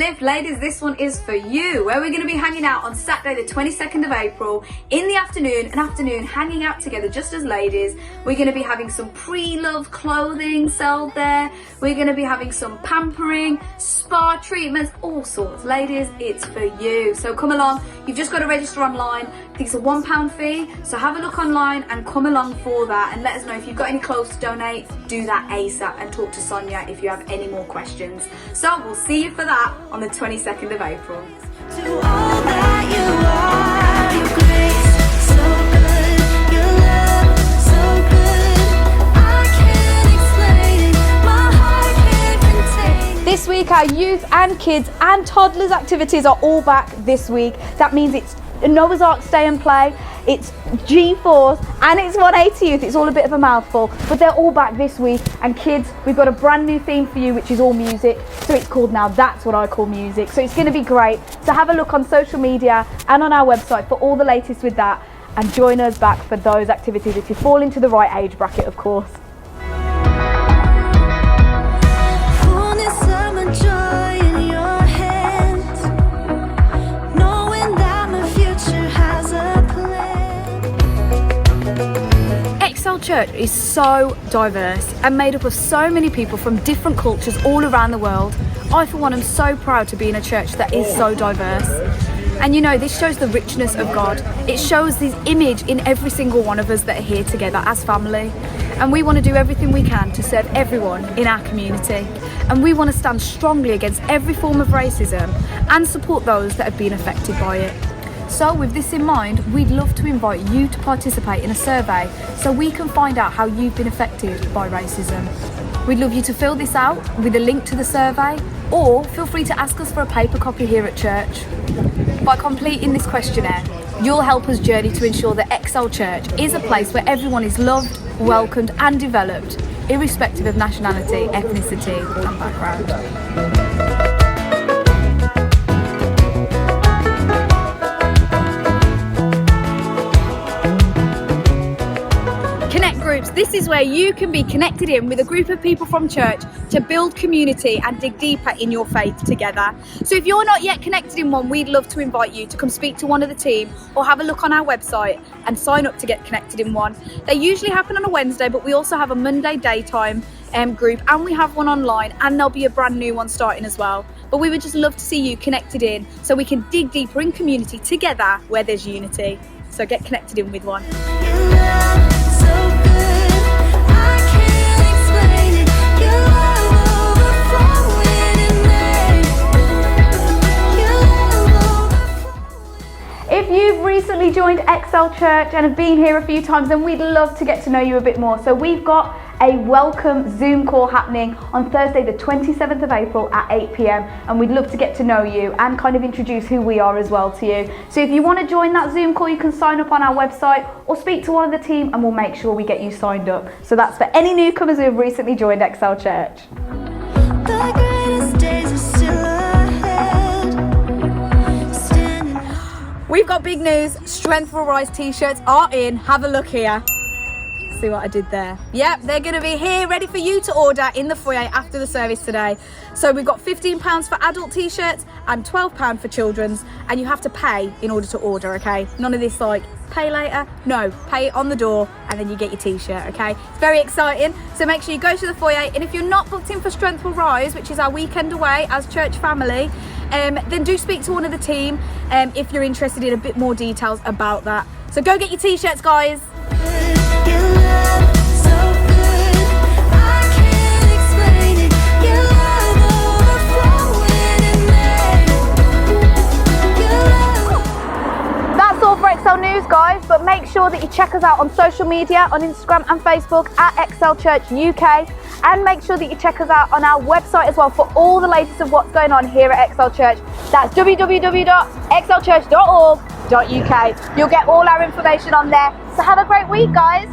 Lift. Ladies, this one is for you, where we're going to be hanging out on Saturday the 22nd of April in the afternoon, hanging out together just as ladies. We're going to be having some pre-loved clothing sold there. We're going to be having some pampering, spa treatments, all sorts. Ladies, it's for you. So come along. You've just got to register online. I think it's a £1 fee. So have a look online and come along for that, and let us know if you've got any clothes to donate. Do that ASAP and talk to Sonia if you have any more questions. So we'll see you for that on the 22nd of April. To all that you are, your grace, so good, your love, so good, I can't explain it, my heart can't contain it. This week our youth and kids and toddlers activities are all back this week. That means it's Noah's Ark Stay and Play, it's G-Force and it's 180 Youth. It's all a bit of a mouthful, but they're all back this week. And kids, we've got a brand new theme for you, which is all music. So it's called Now That's What I Call Music. So it's going to be great. So have a look on social media and on our website for all the latest with that, and join us back for those activities if you fall into the right age bracket, of course. Fullness of my joy in your hands, knowing that my future has a plan. Excel Church is so diverse and made up of so many people from different cultures all around the world. I, for one, am so proud to be in a church that is so diverse. And you know, this shows the richness of God. It shows His image in every single one of us that are here together as family. And we want to do everything we can to serve everyone in our community. And we want to stand strongly against every form of racism and support those that have been affected by it. So with this in mind, we'd love to invite you to participate in a survey so we can find out how you've been affected by racism. We'd love you to fill this out with a link to the survey, or feel free to ask us for a paper copy here at church. By completing this questionnaire, you'll help us journey to ensure that Excel Church is a place where everyone is loved, welcomed and developed, irrespective of nationality, ethnicity and background. Groups. This is where you can be connected in with a group of people from church to build community and dig deeper in your faith together. So if you're not yet connected in one, we'd love to invite you to come speak to one of the team or have a look on our website and sign up to get connected in one. They usually happen on a Wednesday, but we also have a Monday daytime group, and we have one online, and there'll be a brand new one starting as well. But we would just love to see you connected in so we can dig deeper in community together where there's unity. So get connected in with one. Your love, so good, I can't explain it, your love overflowing in me, your love overflowing. If you've recently joined Excel Church and have been here a few times, then we'd love to get to know you a bit more. So we've got a welcome Zoom call happening on Thursday the 27th of April at 8 p.m, and we'd love to get to know you and kind of introduce who we are as well to you. So if you want to join that Zoom call, you can sign up on our website or speak to one of the team and we'll make sure we get you signed up. So that's for any newcomers who have recently joined Excel Church. The greatest days are still ahead. Standing. We've got big news. Strength Will Rise t-shirts are in. Have a look here. See what I did there? Yep, they're going to be here ready for you to order in the foyer after the service today. So we've got £15 for adult t-shirts and £12 for children's, and you have to pay in order to order, okay? None of this like pay later. No, pay it on the door and then you get your t-shirt, okay? It's very exciting. So make sure you go to the foyer, and if you're not booked in for Strength Will Rise, which is our weekend away as church family, then do speak to one of the team if you're interested in a bit more details about that. So go get your t-shirts, guys. Your love, so good, I can't explain it, your love overflowing in me, your love. That's all for Excel News, guys, but make sure that you check us out on social media, on Instagram and Facebook at Excel Church UK, and make sure that you check us out on our website as well for all the latest of what's going on here at Excel Church. That's www.excelchurch.org.uk. You'll get all our information on there. So have a great week, guys.